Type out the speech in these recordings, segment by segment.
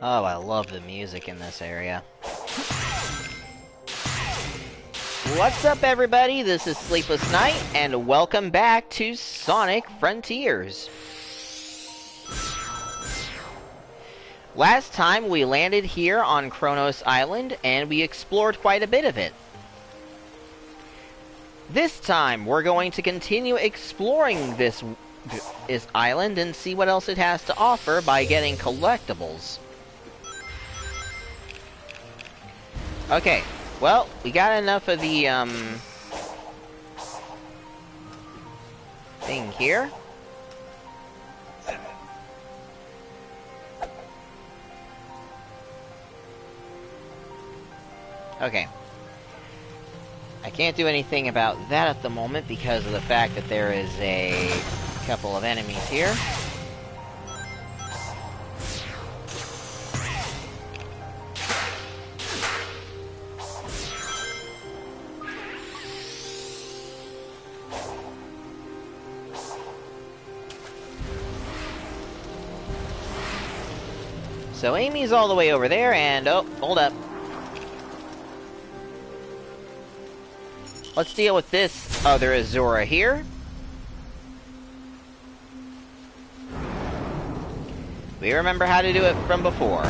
Oh, I love the music in this area. What's up, everybody? This is Sleepless Night, and welcome back to Sonic Frontiers. Last time we landed here on Kronos Island, and we explored quite a bit of it. This time, we're going to continue exploring this island and see what else it has to offer by getting collectibles. Okay, well, we got enough of the, thing here. Okay. I can't do anything about that at the moment because of the fact that there is a couple of enemies here. So Amy's all the way over there, and oh, hold up. Let's deal with this other Azura here. We remember how to do it from before.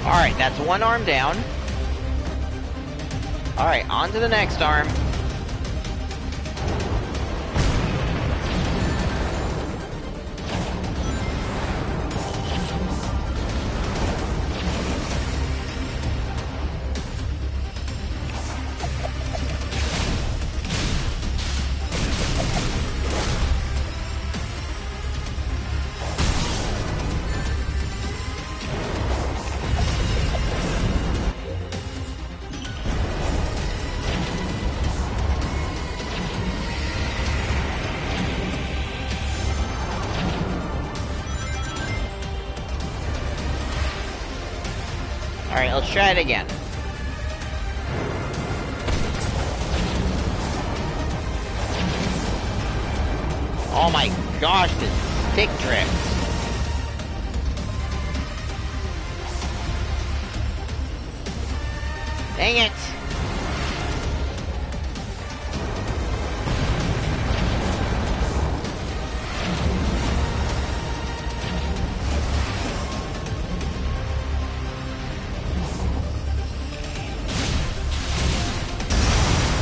Alright, that's one arm down. Alright, on to the next arm. Alright, let's try it again. Oh my gosh, this stick drifts. Dang it!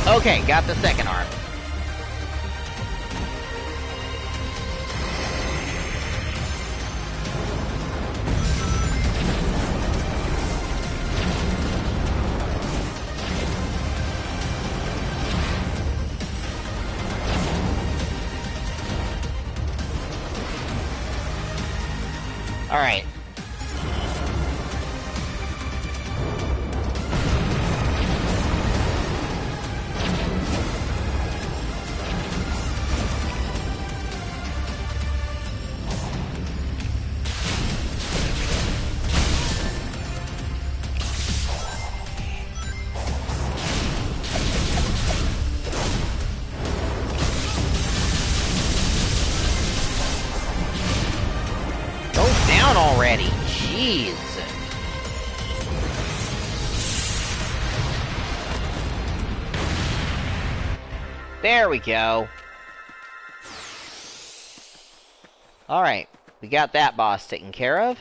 Okay, got the second arm. Alright. Already. Jeez. There we go. Alright, we got that boss taken care of.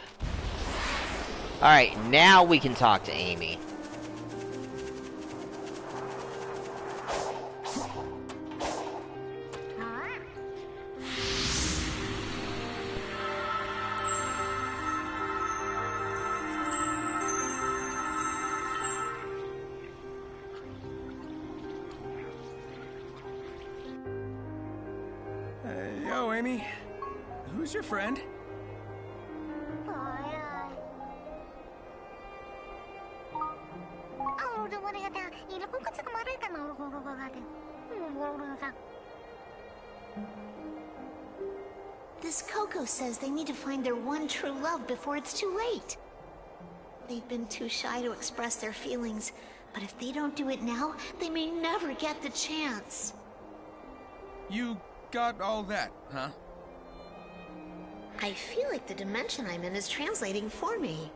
Alright, now we can talk to Amy. Yo, Amy. Who's your friend? Miss Coco says they need to find their one true love before it's too late. They've been too shy to express their feelings, but if they don't do it now, they may never get the chance. You got all that, huh? I feel like the dimension I'm in is translating for me.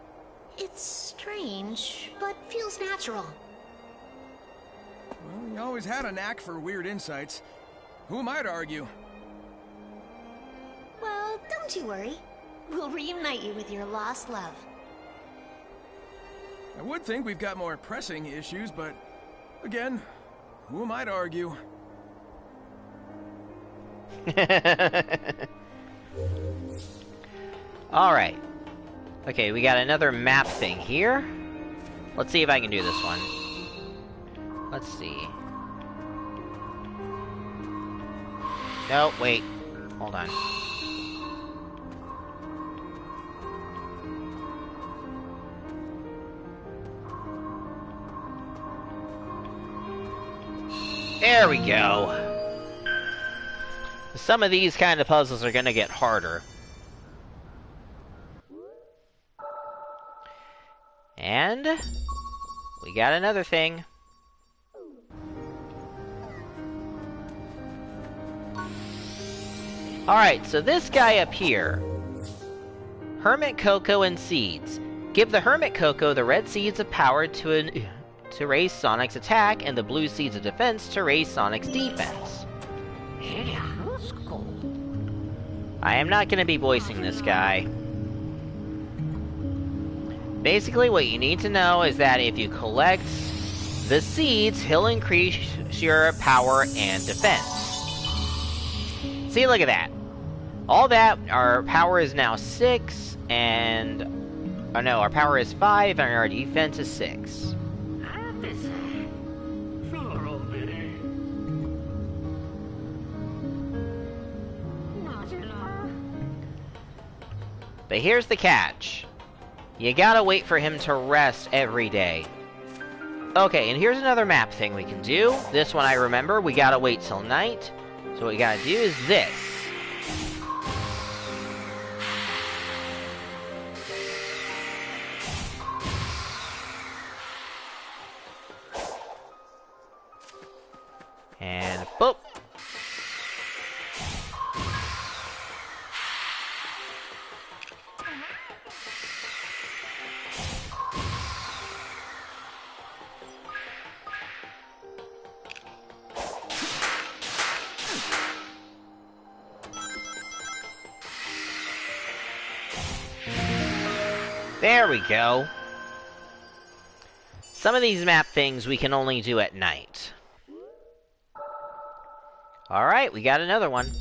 It's strange, but feels natural. Well, you always had a knack for weird insights. Who am I to argue? Well, don't you worry. We'll reunite you with your lost love. I would think we've got more pressing issues, but again, who am I to argue? Alright. Okay, we got another map thing here. Let's see if I can do this one. Let's see. No, wait. Hold on. There we go. Some of these kind of puzzles are gonna get harder. And we got another thing. Alright, so this guy up here. Hermit Cocoa and Seeds. Give the Hermit Cocoa the red seeds of power to raise Sonic's attack, and the blue seeds of defense to raise Sonic's defense. I am not going to be voicing this guy. Basically, what you need to know is that if you collect the seeds, he'll increase your power and defense. See, look at that. All that, our power is now 6, and... oh no, our power is 5, and our defense is 6. But here's the catch. You gotta wait for him to rest every day. Okay, and here's another map thing we can do. This one I remember, we gotta wait till night. So what we gotta do is this. And boop. There we go. Some of these map things we can only do at night. Alright, we got another one.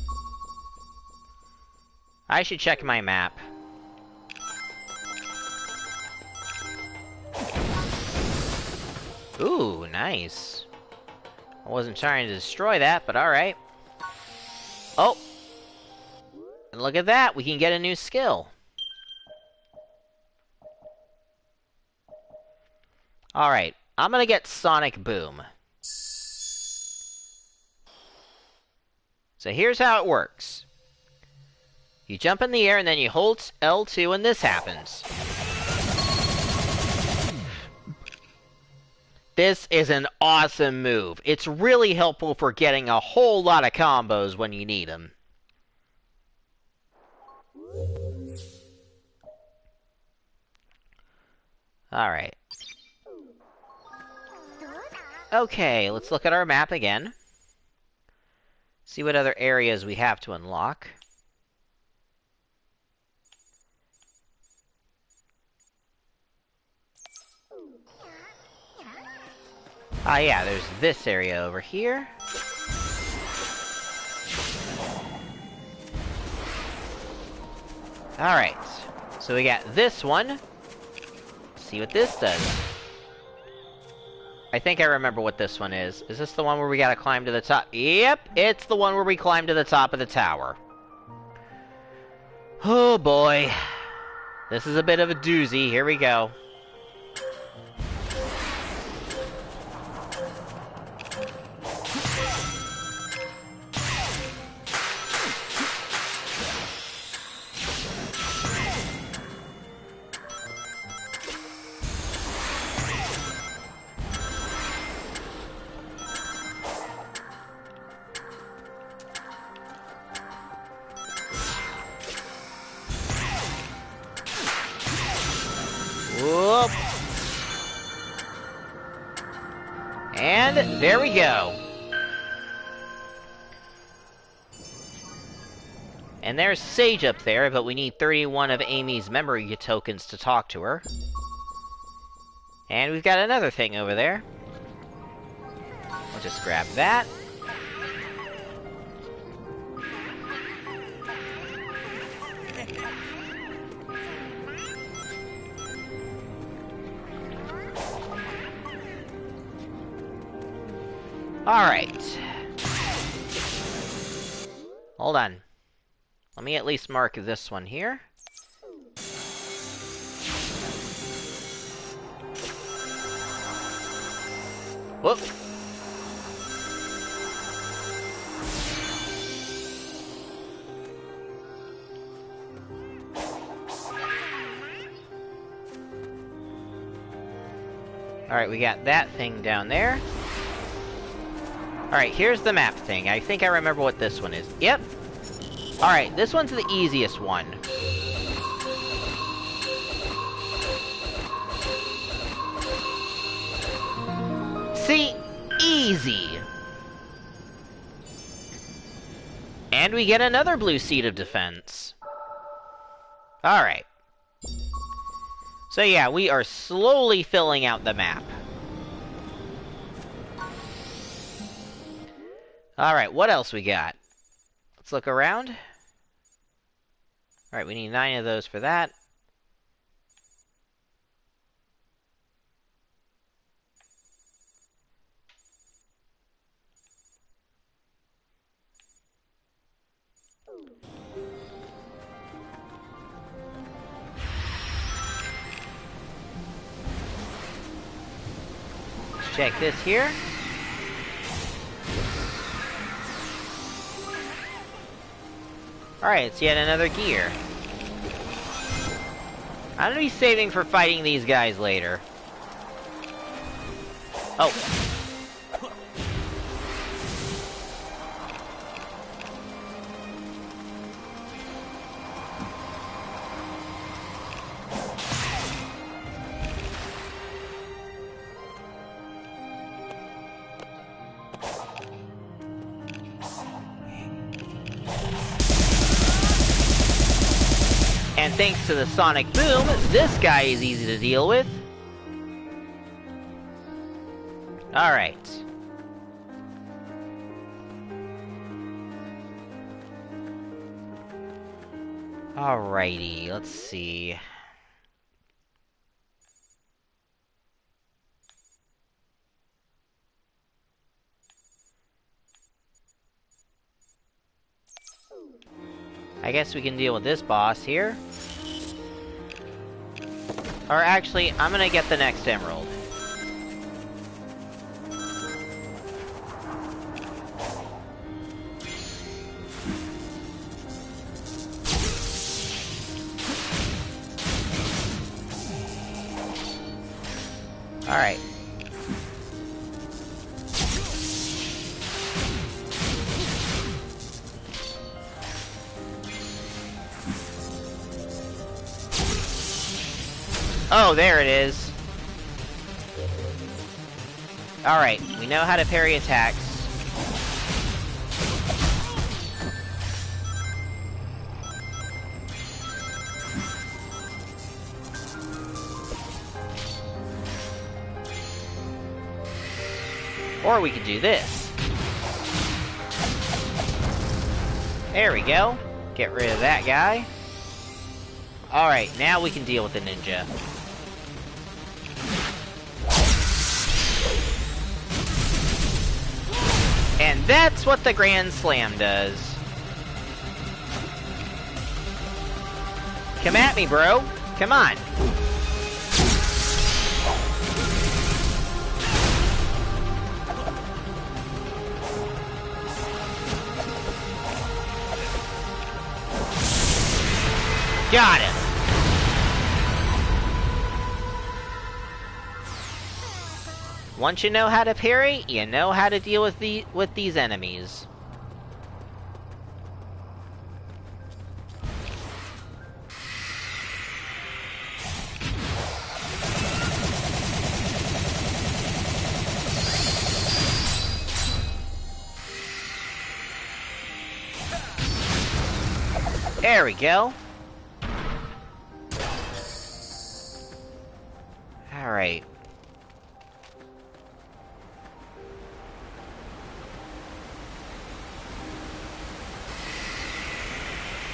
I should check my map. Ooh, nice. I wasn't trying to destroy that, but alright. Oh! And look at that, we can get a new skill. Alright, I'm gonna get Sonic Boom. So here's how it works. You jump in the air and then you hold L2 and this happens. This is an awesome move. It's really helpful for getting a whole lot of combos when you need them. Alright. Okay, let's look at our map again. See what other areas we have to unlock. Ah, yeah, there's this area over here. Alright, so we got this one. Let's see what this does. I think I remember what this one is. Is this the one where we gotta climb to the top? Yep, it's the one where we climb to the top of the tower. Oh boy. This is a bit of a doozy. Here we go. Whoop. And there we go. And there's Sage up there, but we need 31 of Amy's memory tokens to talk to her. And we've got another thing over there. We'll just grab that. Alright. Hold on. Let me at least mark this one here. Whoop. Alright, we got that thing down there. Alright, here's the map thing. I think I remember what this one is. Yep. Alright, this one's the easiest one. See? Easy! And we get another blue seed of defense. Alright. So yeah, we are slowly filling out the map. Alright, what else we got? Let's look around. Alright, we need 9 of those for that. Let's check this here. Alright, it's yet another gear. I'm gonna be saving for fighting these guys later. Oh. And thanks to the sonic boom, this guy is easy to deal with. Alright. Alrighty, let's see. I guess we can deal with this boss here. Or actually, I'm gonna get the next emerald. Alright. Oh, there it is. Alright, we know how to parry attacks. Or we could do this. There we go. Get rid of that guy. Alright, now we can deal with the ninja. And that's what the Grand Slam does. Come at me, bro. Come on. Got him. Once you know how to parry, you know how to deal with these enemies. There we go. Alright.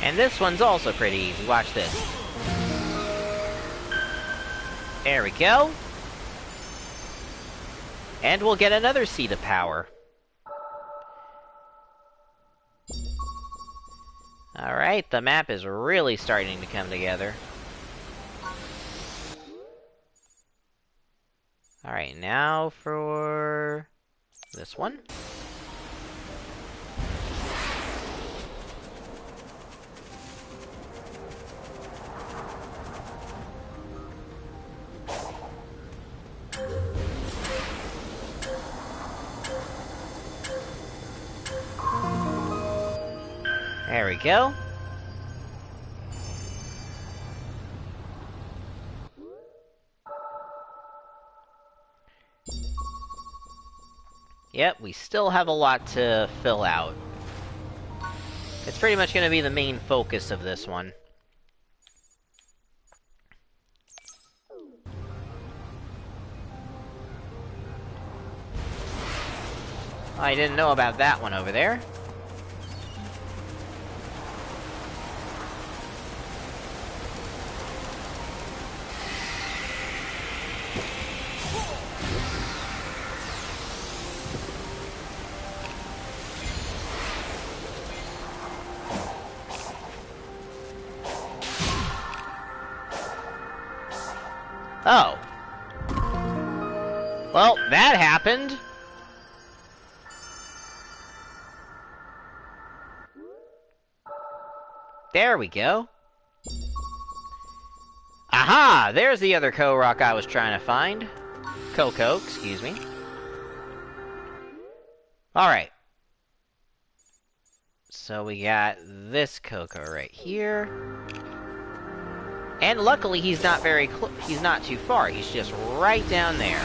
And this one's also pretty easy. Watch this. There we go. And we'll get another Seed of Power. Alright, the map is really starting to come together. Alright, now for this one. There we go. Yep, we still have a lot to fill out. It's pretty much going to be the main focus of this one. I didn't know about that one over there. Oh. Well, that happened. There we go. Aha! There's the other Korok I was trying to find. Coco, excuse me. Alright. So we got this Coco right here. And luckily he's not he's not too far. He's just right down there.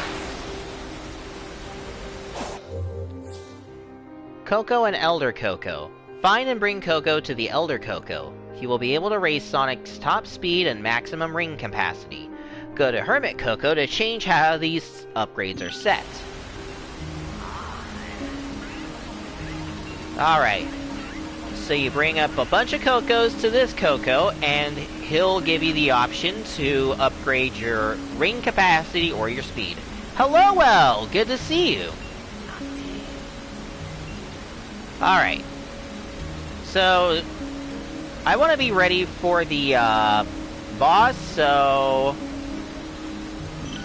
Coco and Elder Coco. Find and bring Coco to the Elder Coco. He will be able to raise Sonic's top speed and maximum ring capacity. Go to Hermit Coco to change how these upgrades are set. Alright. So you bring up a bunch of Cocos to this Coco, and he'll give you the option to upgrade your ring capacity or your speed. Hello, well, good to see you. Alright. So, I want to be ready for the boss, so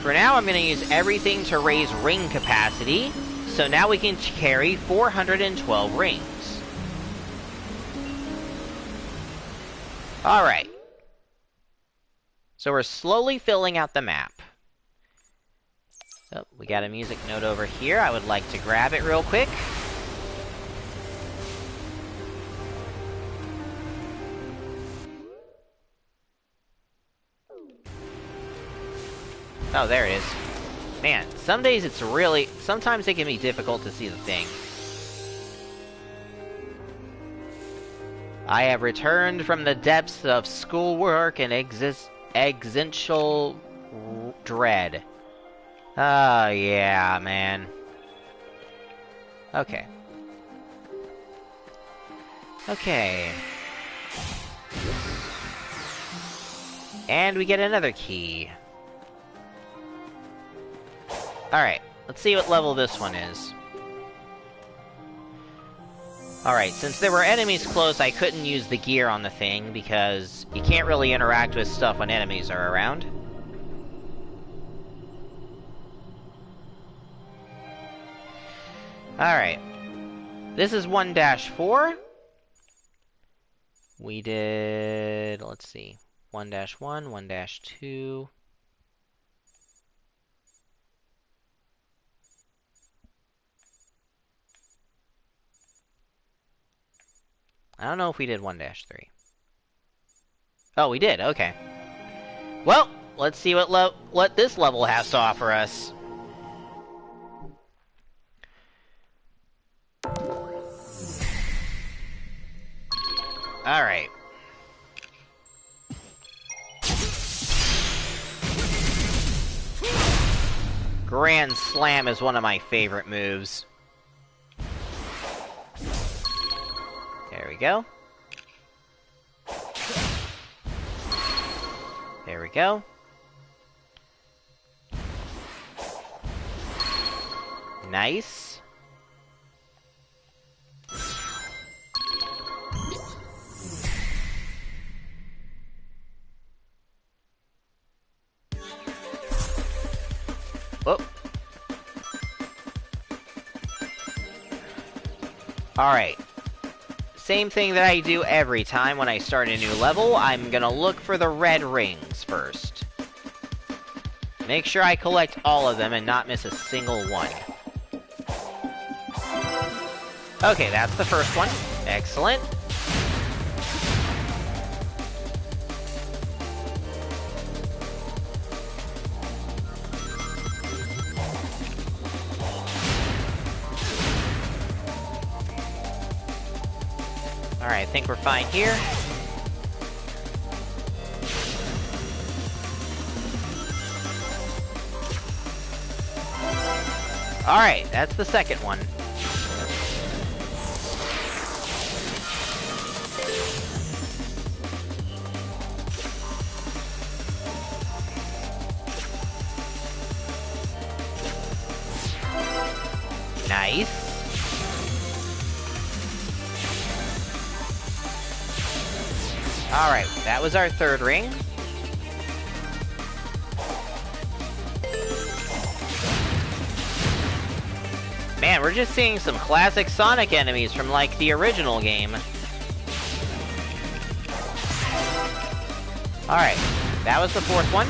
for now I'm going to use everything to raise ring capacity. So now we can carry 412 rings. Alright. So we're slowly filling out the map. Oh, we got a music note over here. I would like to grab it real quick. Oh, there it is. Man, some days it's really... sometimes it can be difficult to see the thing. I have returned from the depths of schoolwork and existential dread. Oh, yeah, man. Okay. Okay. And we get another key. Alright, let's see what level this one is. Alright, since there were enemies close, I couldn't use the gear on the thing, because you can't really interact with stuff when enemies are around. Alright. This is 1-4. We did... let's see. 1-1, 1-2... I don't know if we did 1-3. Oh, we did, okay. Well, let's see what this level has to offer us. Alright. Grand Slam is one of my favorite moves. There we go. There we go. Nice. Oh. Alright. Same thing that I do every time when I start a new level. I'm gonna look for the red rings first. Make sure I collect all of them and not miss a single one. Okay, that's the first one. Excellent. Alright, I think we're fine here. Alright, that's the second one. Nice. Alright, that was our third ring. Man, we're just seeing some classic Sonic enemies from, like, the original game. Alright, that was the fourth one.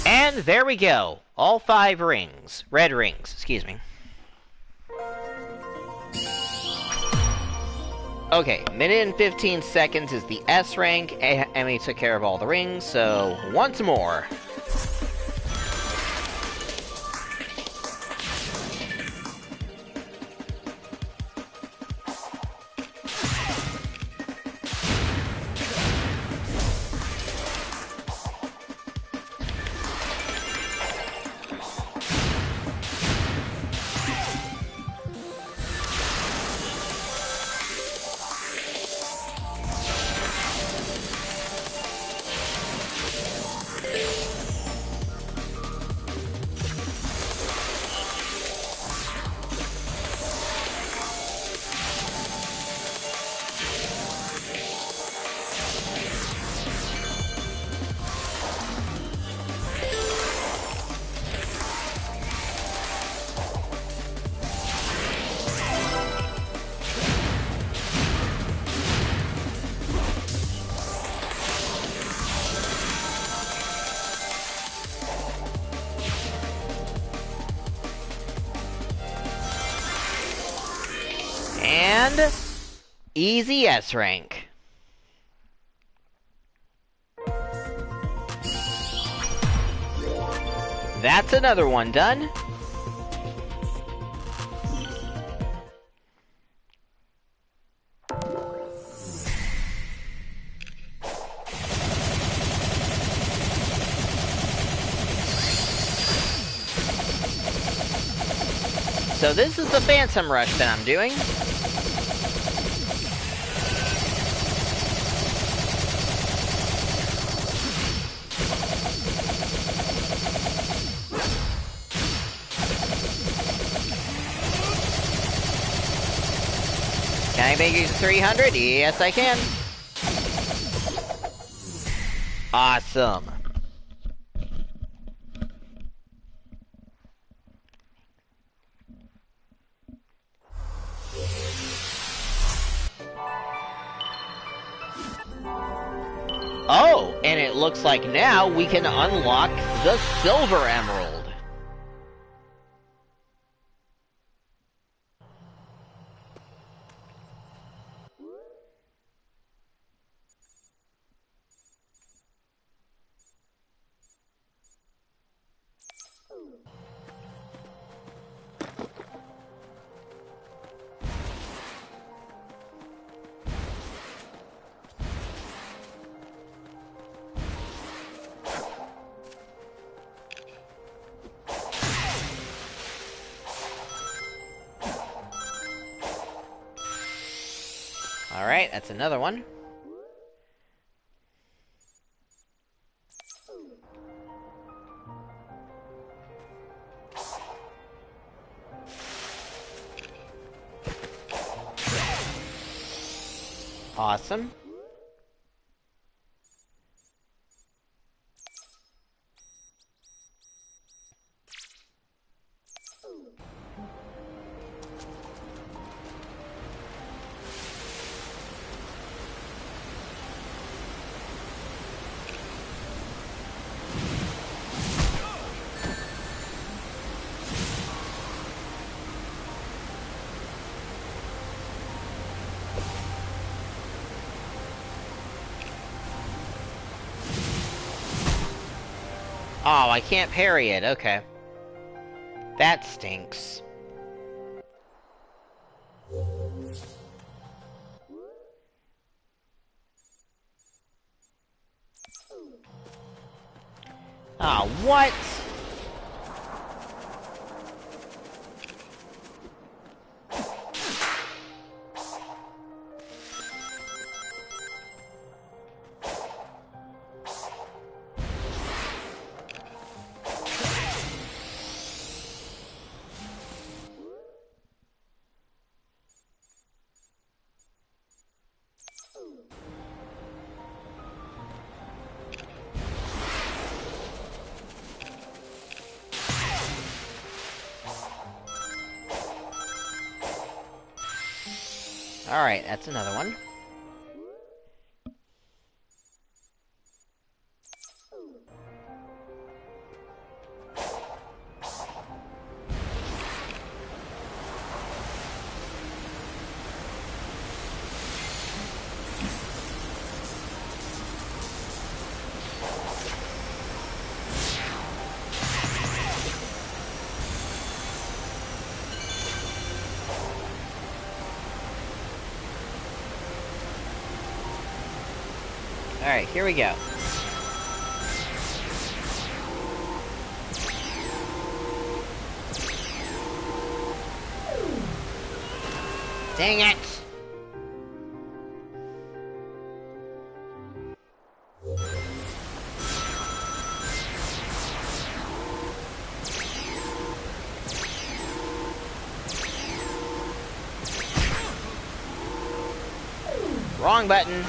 And there we go. All 5 rings. Red rings, excuse me. Okay, minute and 15 seconds is the S rank, and we took care of all the rings, so once more. And easy S rank. That's another one done. So this is the Phantom Rush that I'm doing. Can I make it to 300? Yes, I can. Awesome. Oh, and it looks like now we can unlock the Silver Emerald. Alright, that's another one. Awesome. Oh, I can't parry it, okay. That stinks. Ah, what? Alright, that's another one. Alright, here we go. Dang it! Wrong button!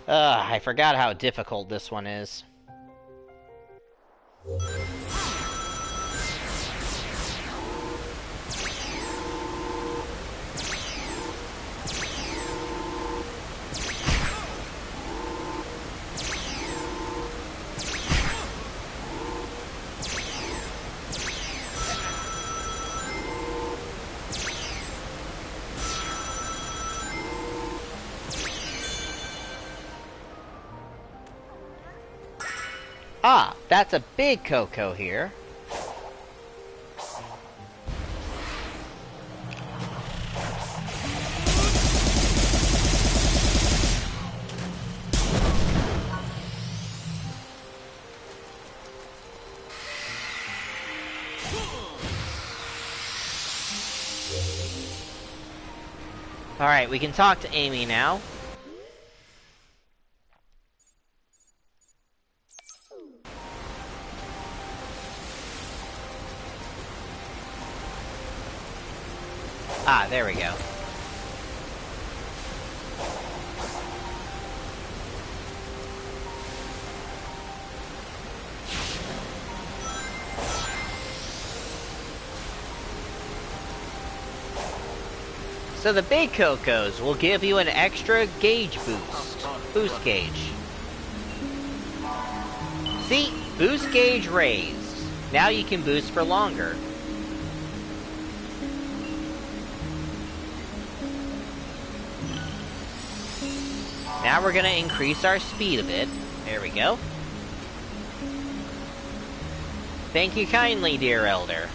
Ugh, I forgot how difficult this one is. Ah, that's a big Coco here. Alright, we can talk to Amy now. Ah, there we go. So the big Cocos will give you an extra gauge boost. Boost gauge. See? Boost gauge raised. Now you can boost for longer. Now we're gonna increase our speed a bit. There we go. Thank you kindly, dear Elder.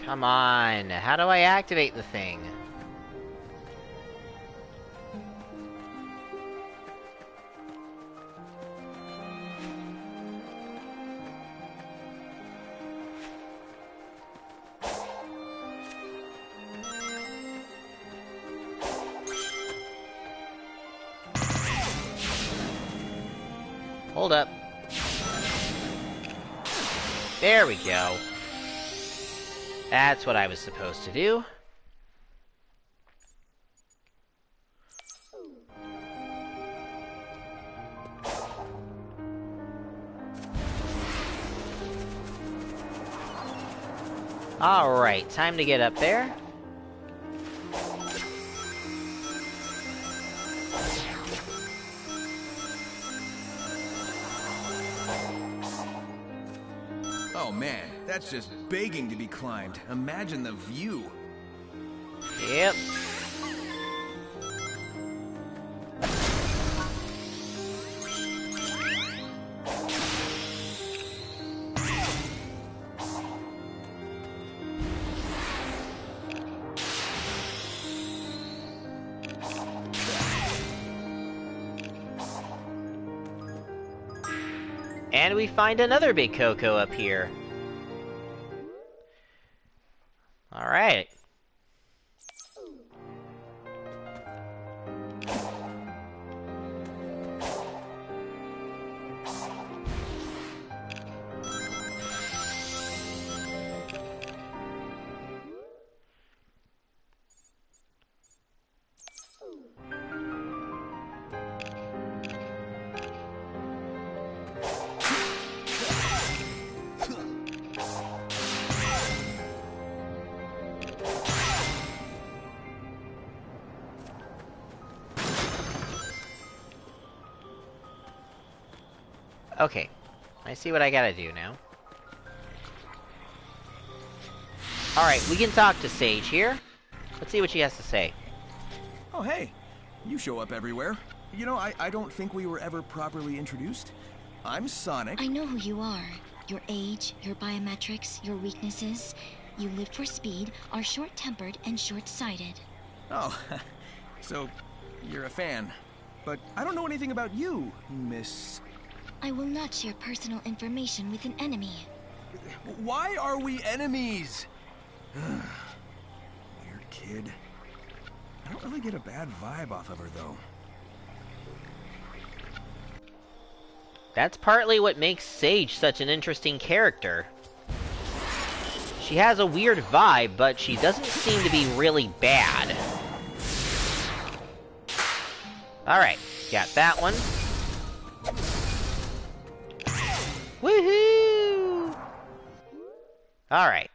Come on, how do I activate the thing? Hold up. There we go. That's what I was supposed to do. Alright, time to get up there. Oh man, that's just begging to be climbed. Imagine the view. Yep. And we find another big Coco up here. Alright. Okay, I see what I gotta do now. Alright, we can talk to Sage here. Let's see what she has to say. Oh hey, you show up everywhere. You know, I don't think we were ever properly introduced. I'm Sonic. I know who you are. Your age, your biometrics, your weaknesses. You live for speed, are short-tempered and short-sighted. Oh, so you're a fan. But I don't know anything about you, Miss... I will not share personal information with an enemy. Why are we enemies? Weird kid. I don't really get a bad vibe off of her, though. That's partly what makes Sage such an interesting character. She has a weird vibe, but she doesn't seem to be really bad. Alright, got that one. Woohoo! Alright.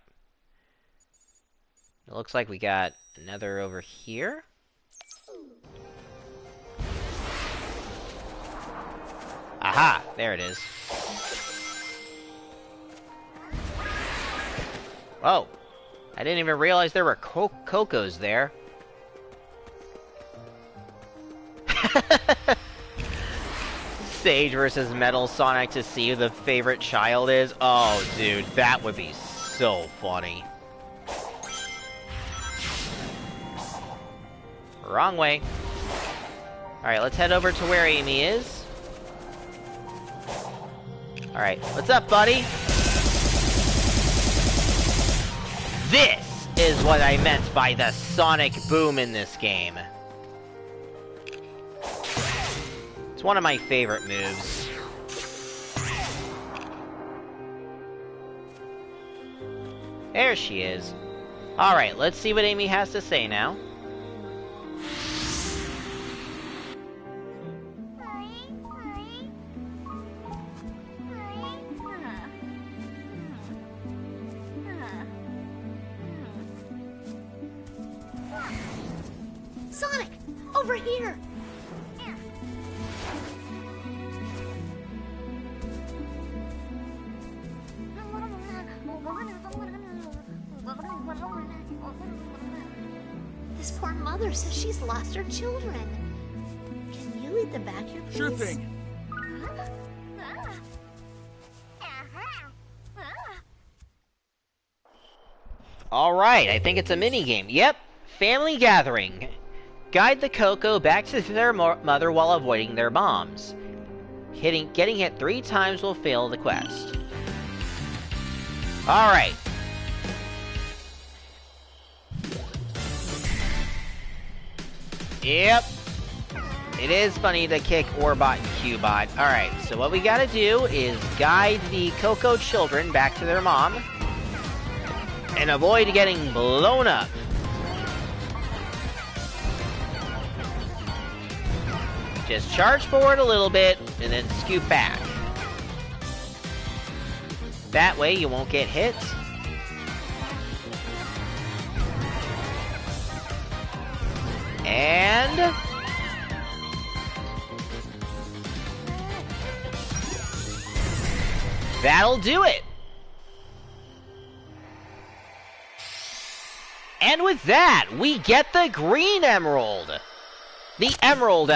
It looks like we got another over here. Aha! There it is. Whoa! I didn't even realize there were Cocos there. Sage versus Metal Sonic to see who the favorite child is. Oh, dude, that would be so funny. Wrong way. Alright, let's head over to where Amy is. Alright, what's up, buddy? This is what I meant by the sonic boom in this game. It's one of my favorite moves. There she is. Alright, let's see what Amy has to say now. Sonic! Over here! This poor mother says she's lost her children. Can you lead them back here, please? Sure thing. Alright, I think it's a mini-game. Yep, family gathering. Guide the Coco back to their mother while avoiding their bombs. Getting hit 3 times will fail the quest. Alright. Yep. It is funny to kick Orbot and Cubot. Alright, so what we gotta do is guide the Coco children back to their mom. And avoid getting blown up. Just charge forward a little bit, and then scoot back. That way you won't get hit. And... that'll do it! And with that, we get the green emerald! The Emerald.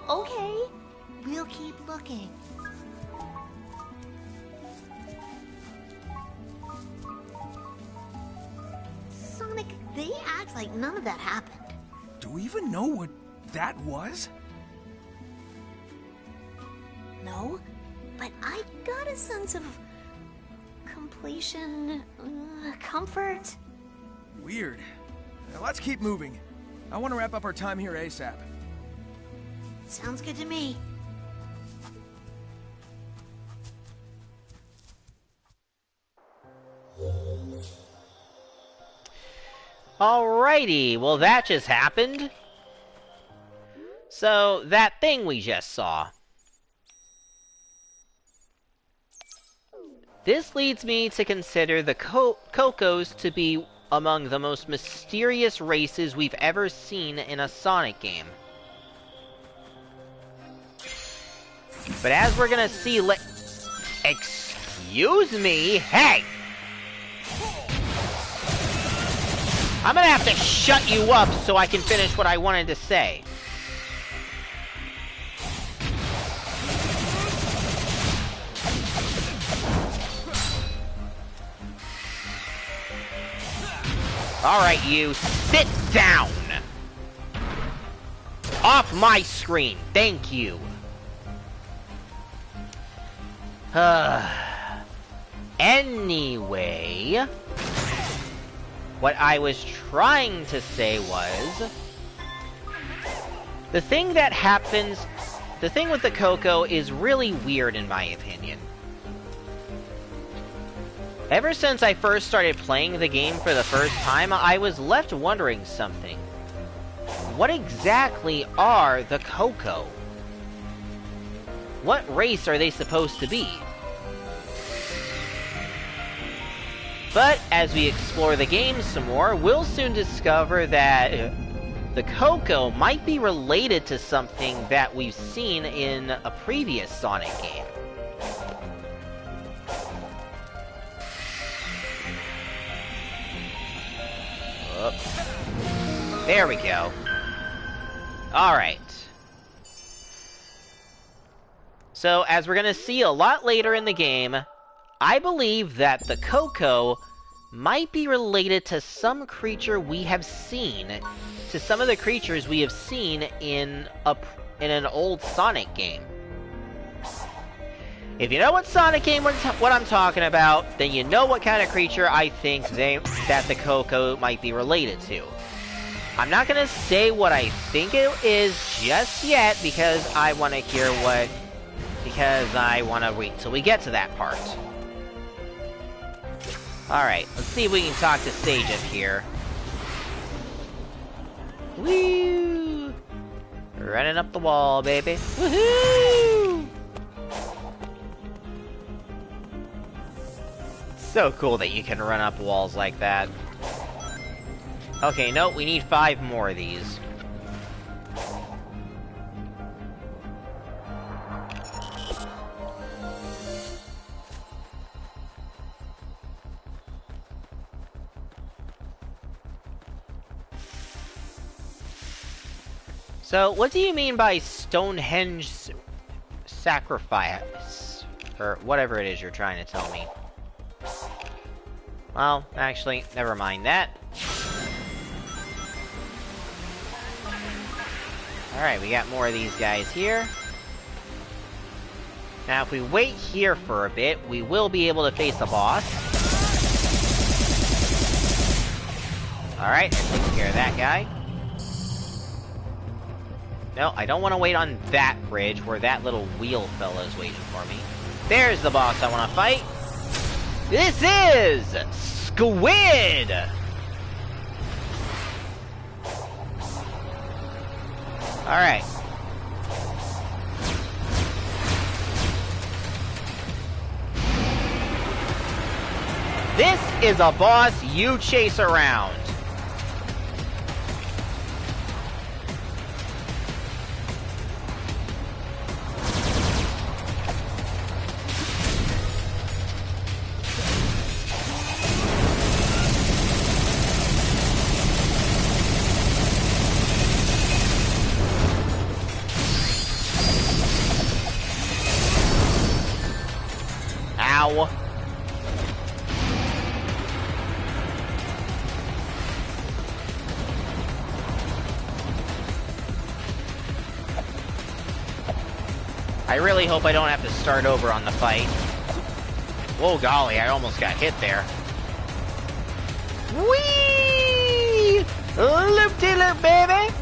Okay. We'll keep looking. Sonic, they act like none of that happened. Do we even know what that was? No, but I got a sense of completion, comfort. Weird. Now let's keep moving. I want to wrap up our time here ASAP. Sounds good to me. Alrighty, well that just happened. So, that thing we just saw. This leads me to consider the Cocos to be among the most mysterious races we've ever seen in a Sonic game. But as we're gonna see excuse me? Hey! I'm gonna have to shut you up so I can finish what I wanted to say. Alright, you, sit down! Off my screen, thank you. Anyway, what I was trying to say was, the thing with the Coco is really weird in my opinion. Ever since I first started playing the game for the first time, I was left wondering something. What exactly are the Coco? What race are they supposed to be? But as we explore the game some more, we'll soon discover that the Coco might be related to something that we've seen in a previous Sonic game. There we go. Alright. So, as we're gonna see a lot later in the game, I believe that the Coco might be related to some creature we have seen, to some of the creatures we have seen in an old Sonic game. If you know what Sonic game, what I'm talking about, then you know what kind of creature I think that the Coco might be related to. I'm not gonna say what I think it is just yet, because I want to hear what... Because I want to wait till we get to that part. Alright, let's see if we can talk to Sage up here. Woo! Running up the wall, baby. Woohoo! So cool that you can run up walls like that. Okay, no, we need 5 more of these. So, what do you mean by Stonehenge sacrifice? Or whatever it is you're trying to tell me. Well, actually, never mind that. Alright, we got more of these guys here. Now, if we wait here for a bit, we will be able to face the boss. Alright, that takes care of that guy. No, I don't want to wait on that bridge where that little wheel fella is waiting for me. There's the boss I want to fight. This is Squid! Alright. This is a boss you chase around. Ow. I really hope I don't have to start over on the fight. Whoa, golly, I almost got hit there. Whee! Loop-de-loop, baby!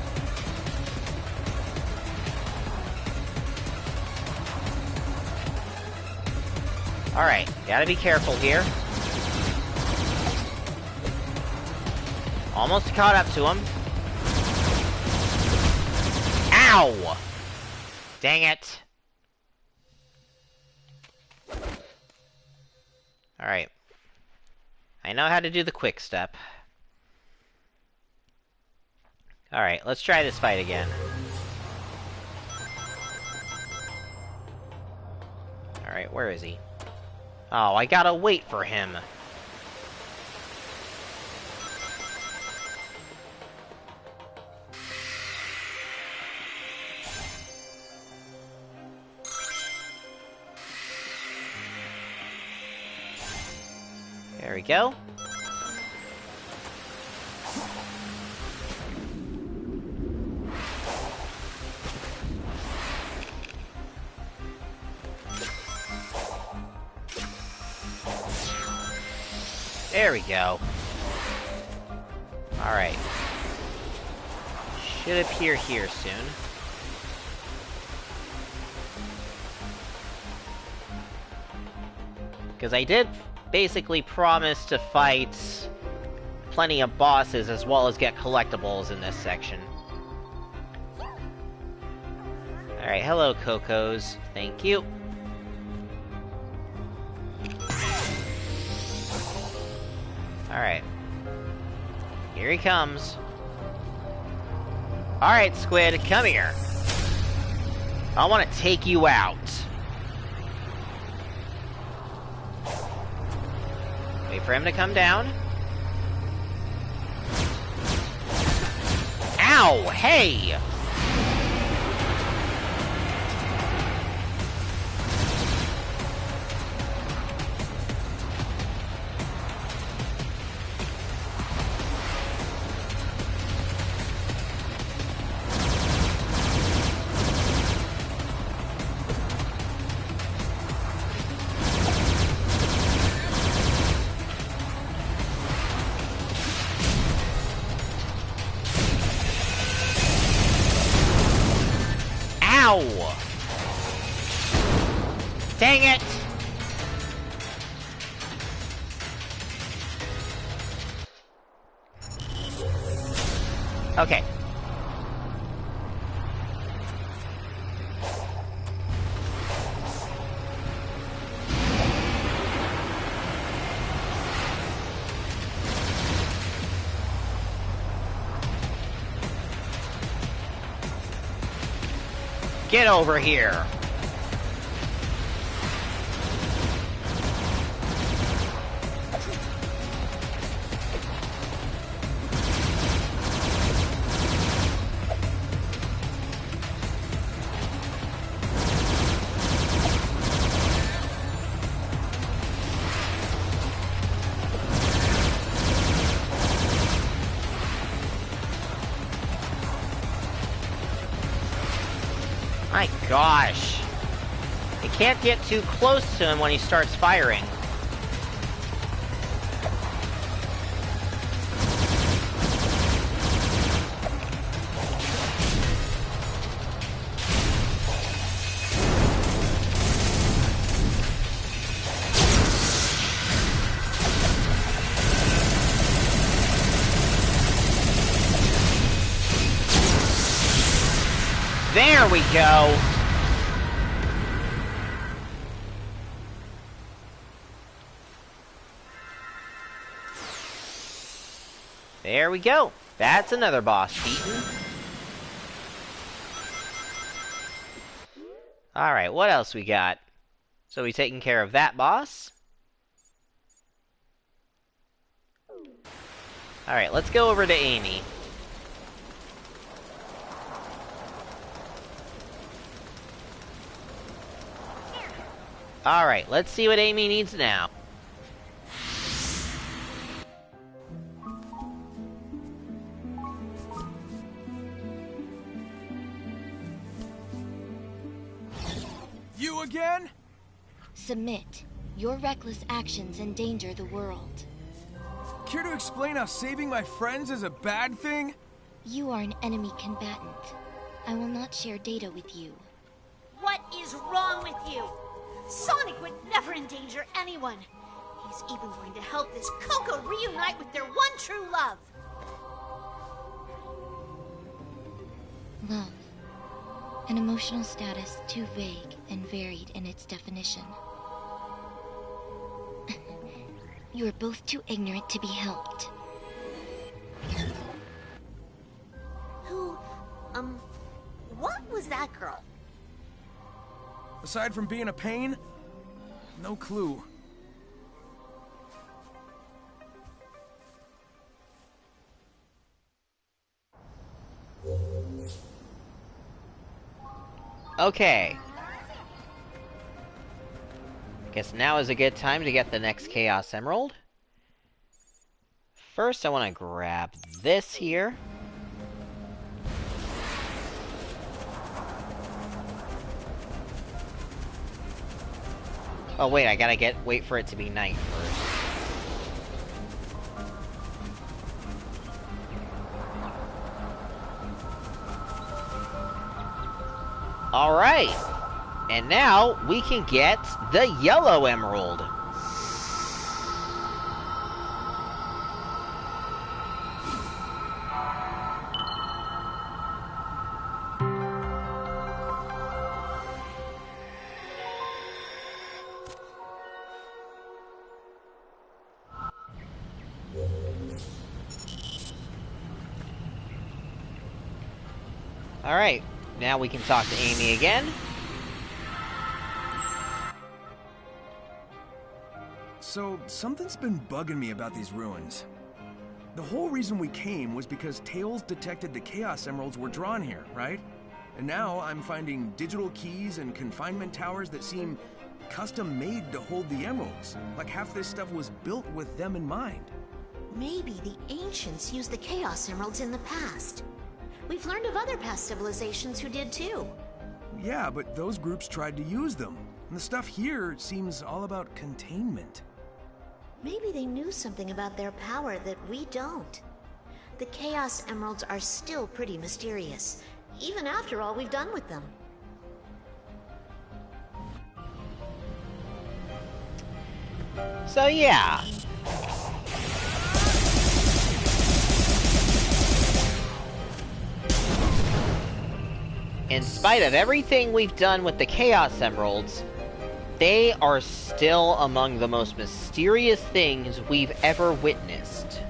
Alright, gotta be careful here. Almost caught up to him. Ow! Dang it. Alright. I know how to do the quick step. Alright, let's try this fight again. Alright, where is he? Oh, I gotta wait for him. There we go. There we go. Alright. Should appear here soon. Because I did basically promise to fight plenty of bosses as well as get collectibles in this section. Alright, hello Cocos. Thank you. Alright. Here he comes. Alright, Squid, come here. I want to take you out. Wait for him to come down. Ow! Hey! Dang it! Okay. Get over here! My gosh. You can't get too close to him when he starts firing. There we go! There we go. That's another boss beaten. Alright, what else we got? So we taking care of that boss. Alright, let's go over to Amy. Alright, let's see what Amy needs now. You again? Submit. Your reckless actions endanger the world. Care to explain how saving my friends is a bad thing? You are an enemy combatant. I will not share data with you. What is wrong with you? Sonic would never endanger anyone. He's even going to help this Coco reunite with their one true love. Love. An emotional status too vague and varied in its definition. You are both too ignorant to be helped. What was that girl? Aside from being a pain, no clue. Okay. Guess now is a good time to get the next Chaos Emerald. First, I want to grab this here. Oh wait, I gotta wait for it to be night first. Alright! And now, we can get the yellow emerald! Alright, now we can talk to Amy again. So, something's been bugging me about these ruins. The whole reason we came was because Tails detected the Chaos Emeralds were drawn here, right? And now I'm finding digital keys and confinement towers that seem custom-made to hold the emeralds. Like half this stuff was built with them in mind. Maybe the ancients used the Chaos Emeralds in the past. We've learned of other past civilizations who did too. Yeah, but those groups tried to use them. And the stuff here seems all about containment. Maybe they knew something about their power that we don't. The Chaos Emeralds are still pretty mysterious, even after all we've done with them. So yeah. In spite of everything we've done with the Chaos Emeralds, they are still among the most mysterious things we've ever witnessed.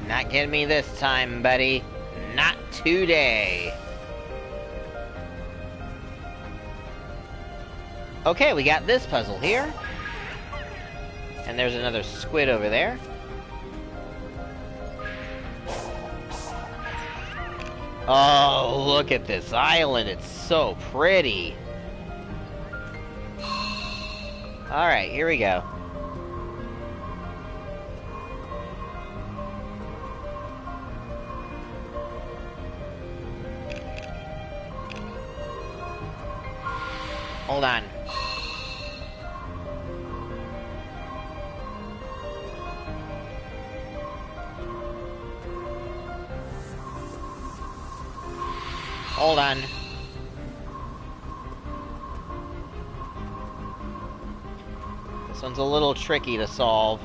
Not getting me this time, buddy. Not today. Okay, we got this puzzle here. And there's another squid over there. Oh, look at this island. It's so pretty. Alright, here we go. Hold on. Hold on. This one's a little tricky to solve.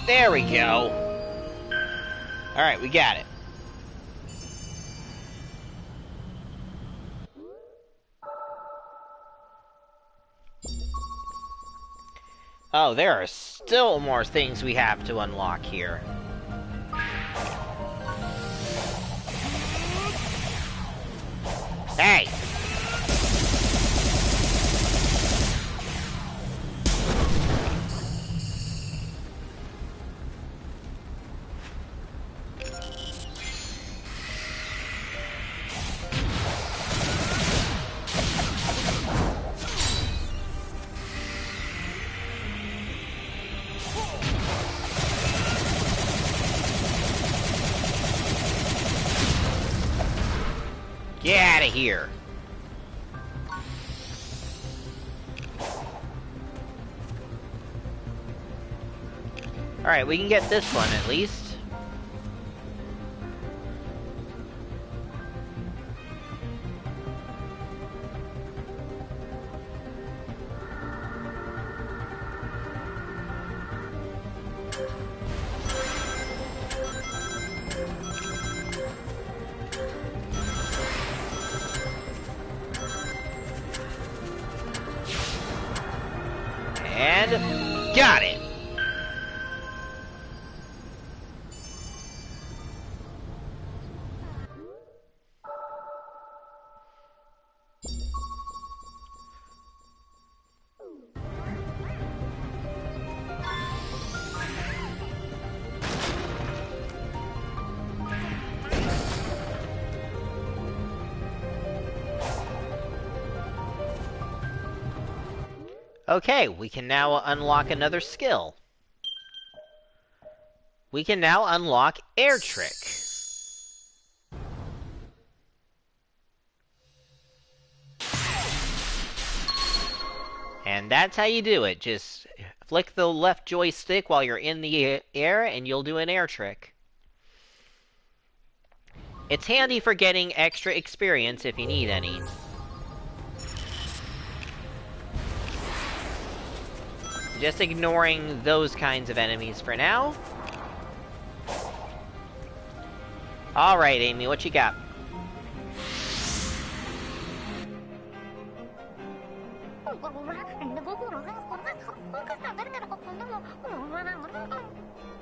There we go. Alright, we got it. Oh, there are still more things we have to unlock here. Hey! Get out of here! Alright, we can get this one at least. And got it! Okay, we can now unlock another skill. We can now unlock Air Trick. And that's how you do it. Just flick the left joystick while you're in the air and you'll do an air trick. It's handy for getting extra experience if you need any. Just ignoring those kinds of enemies for now. Alright, Amy, what you got?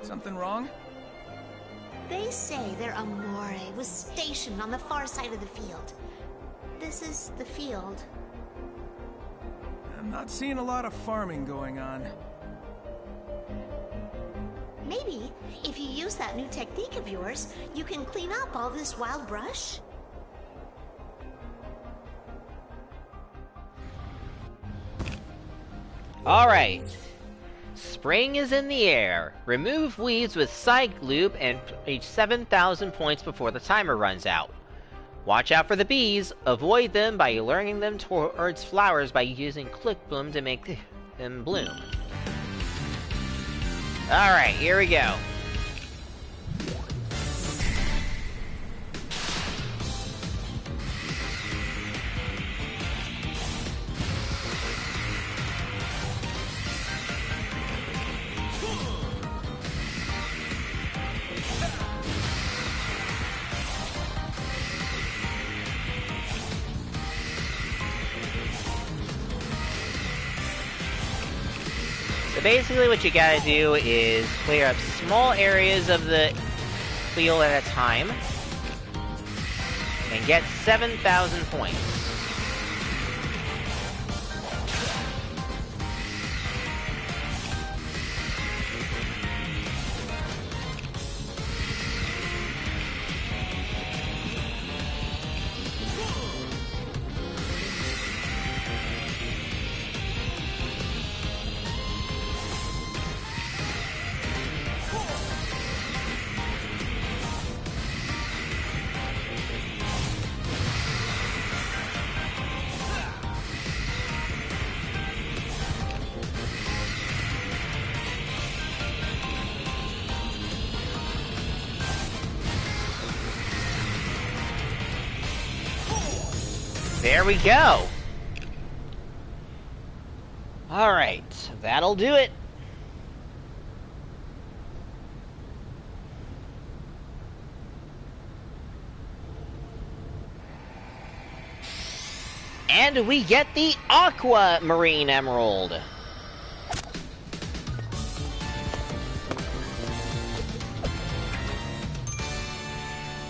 Something wrong? They say their Amore was stationed on the far side of the field. This is the field. I'm not seeing a lot of farming going on. Maybe, if you use that new technique of yours, you can clean up all this wild brush? Alright. Spring is in the air. Remove weeds with Psych Loop and reach 7,000 points before the timer runs out. Watch out for the bees. Avoid them by luring them towards flowers by using click bloom to make them bloom. Alright, here we go. So basically what you gotta do is clear up small areas of the wheel at a time and get 7,000 points. There we go! Alright, that'll do it. And we get the Aquamarine Emerald!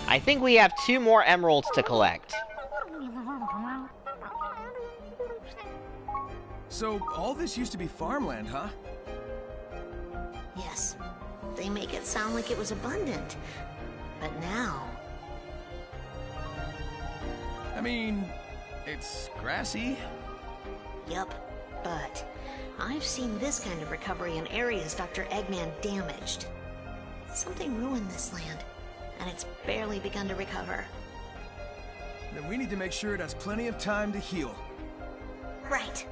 I think we have 2 more emeralds to collect. So, all this used to be farmland, huh? Yes. They make it sound like it was abundant. But now... I mean, it's grassy. Yup. But I've seen this kind of recovery in areas Dr. Eggman damaged. Something ruined this land, and it's barely begun to recover. Then we need to make sure it has plenty of time to heal. Right.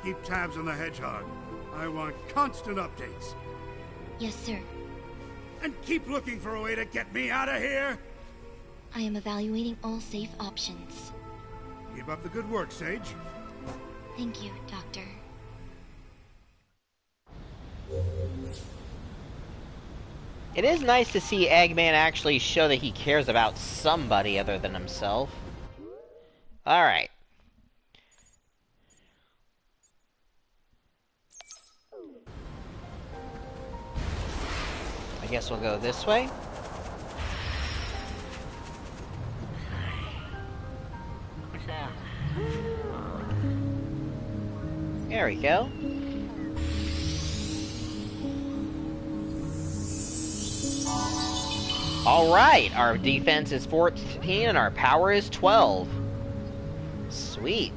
Keep tabs on the Hedgehog. I want constant updates. Yes, sir. And keep looking for a way to get me out of here! I am evaluating all safe options. Keep up the good work, Sage. Thank you, Doctor. It is nice to see Eggman actually show that he cares about somebody other than himself. Alright. I guess we'll go this way. There we go. Alright, our defense is 14 and our power is 12. Sweet.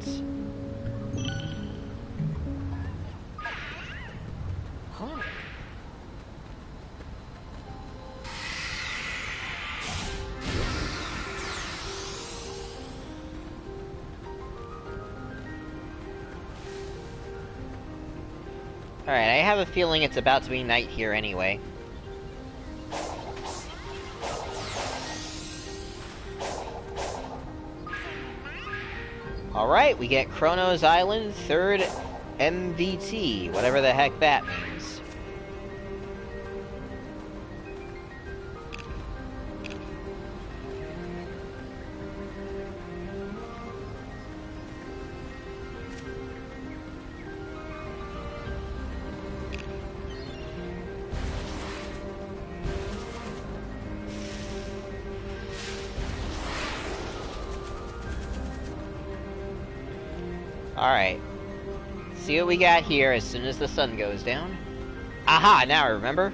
Alright, I have a feeling it's about to be night here anyway. Alright, we get Kronos Island, 3rd MVT, whatever the heck that means. Alright. See what we got here as soon as the sun goes down. Aha! Now I remember.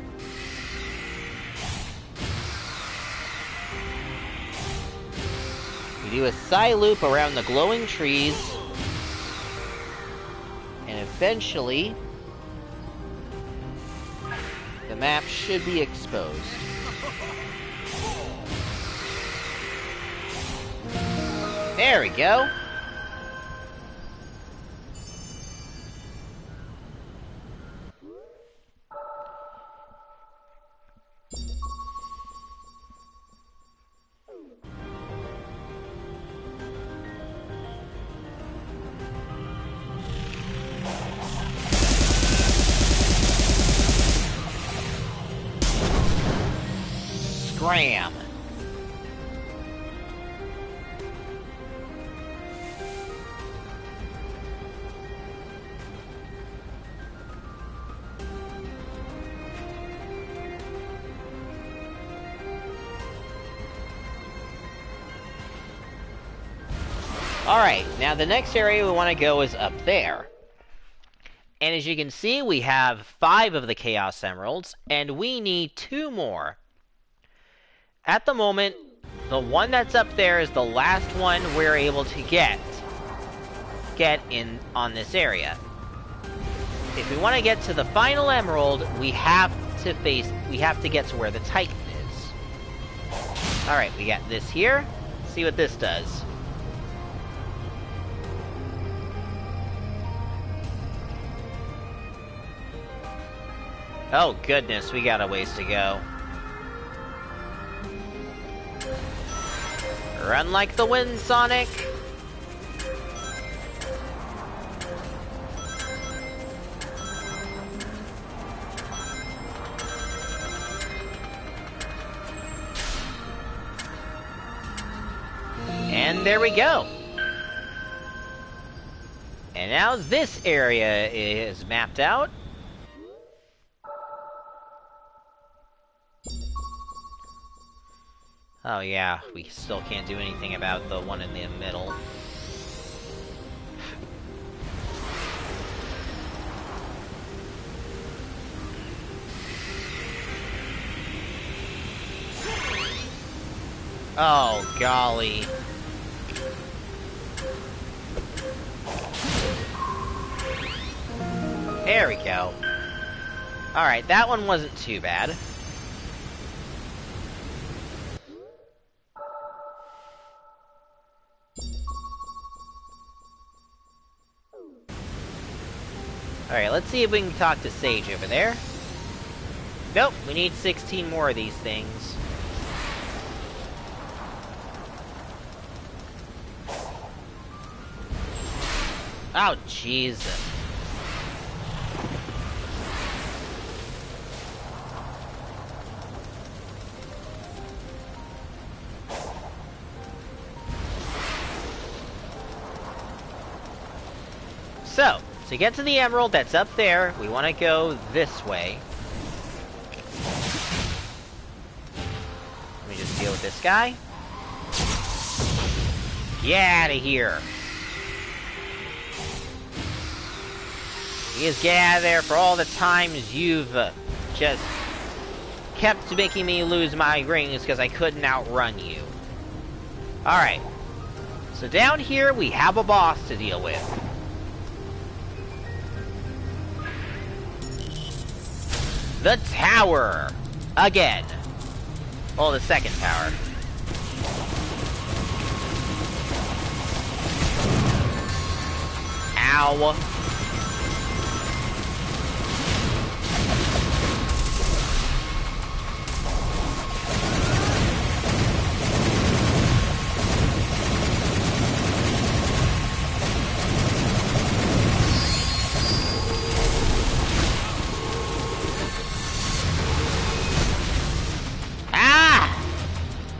We do a side loop around the glowing trees. And eventually... map should be exposed. There we go. Scram. Alright, now the next area we want to go is up there. And as you can see, we have 5 of the Chaos Emeralds, and we need 2 more. At the moment, the one that's up there is the last one we're able to get in on this area. If we want to get to the final emerald, we have to get to where the Titan is. Alright, we got this here. Let's see what this does. Oh goodness, we got a ways to go. Run like the wind, Sonic! And there we go! And now this area is mapped out. Oh yeah, we still can't do anything about the one in the middle. Oh, golly. There we go. Alright, that one wasn't too bad. Alright, let's see if we can talk to Sage over there. Nope, we need 16 more of these things. Oh, Jesus. So, to get to the emerald that's up there, we want to go this way. Let me just deal with this guy. Get out of here. You just get out of there for all the times you've just kept making me lose my rings because I couldn't outrun you. Alright. So down here we have a boss to deal with. The tower! Again. Well, the second tower. Ow.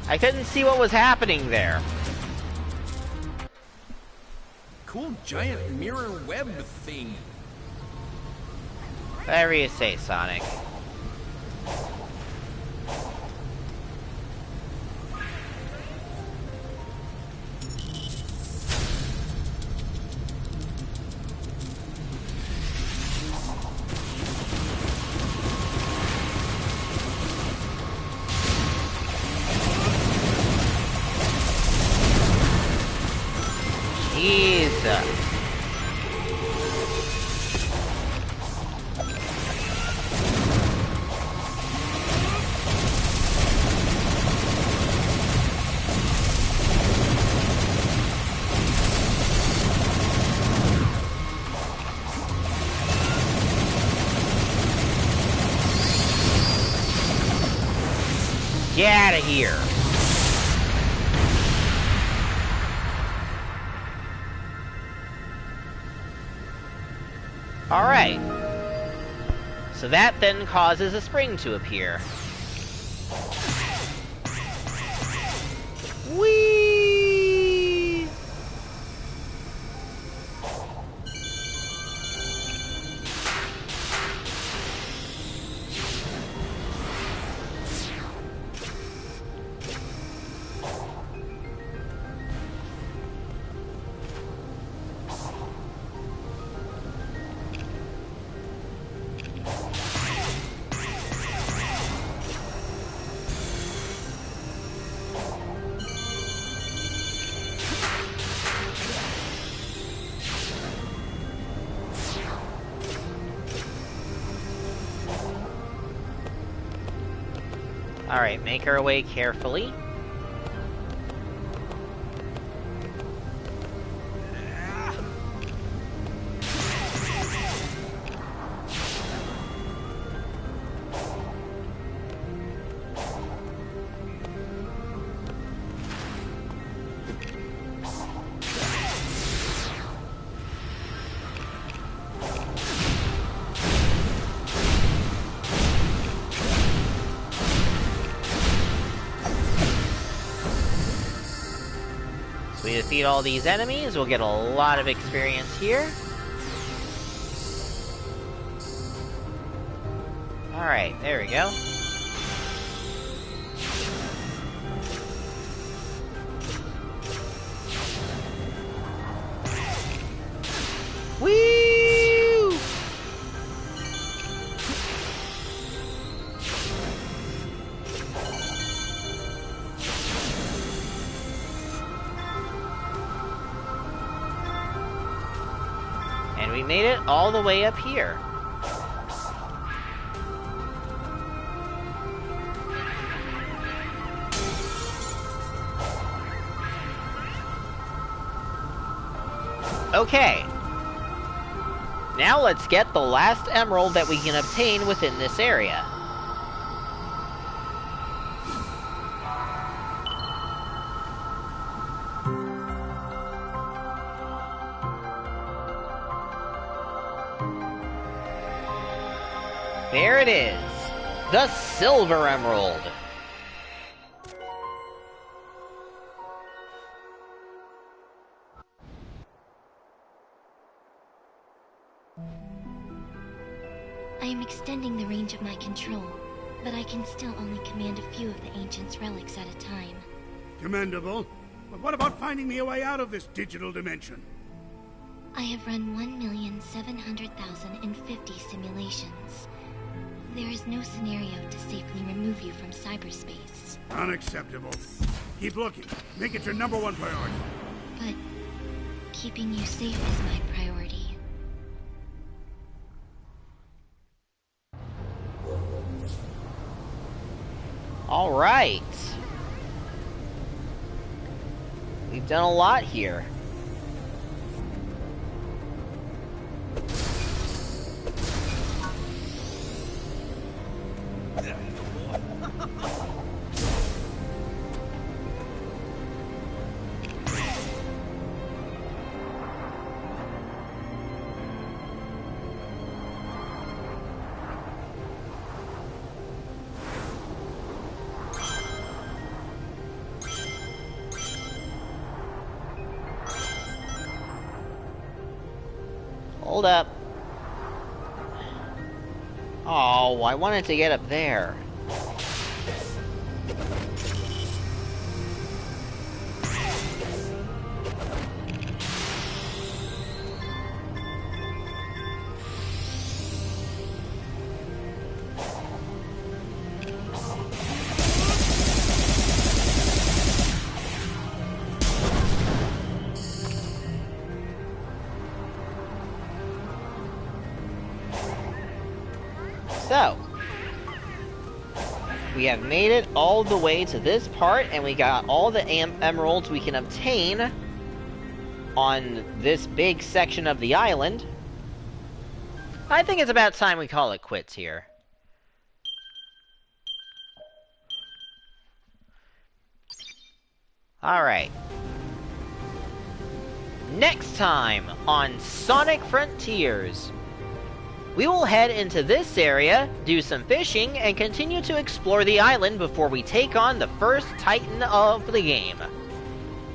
I couldn't see what was happening there. Cool giant mirror web thing. Whatever you say, Sonic. Get out of here! Alright. So that then causes a spring to appear. Whee! Alright, make our way carefully. We defeat all these enemies, we'll get a lot of experience here. Alright, there we go. Whee! And we made it all the way up here. Okay. Now let's get the last emerald that we can obtain within this area. There it is! The Silver Emerald! I am extending the range of my control, but I can still only command a few of the Ancient's relics at a time. Commendable. But what about finding me a way out of this digital dimension? I have run 1,700,050 simulations. There is no scenario to safely remove you from cyberspace. Unacceptable. Keep looking. Make it your #1 priority. But keeping you safe is my priority. Alright. We've done a lot here. Hold up. Oh, I wanted to get up there. So, we have made it all the way to this part, and we got all the emeralds we can obtain on this big section of the island. I think it's about time we call it quits here. Alright. Next time on Sonic Frontiers, we will head into this area, do some fishing, and continue to explore the island before we take on the first Titan of the game.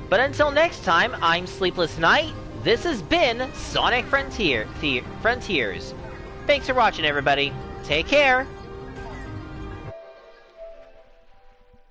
But until next time, I'm Sleepless Knight. This has been Sonic Frontiers. Thanks for watching, everybody. Take care.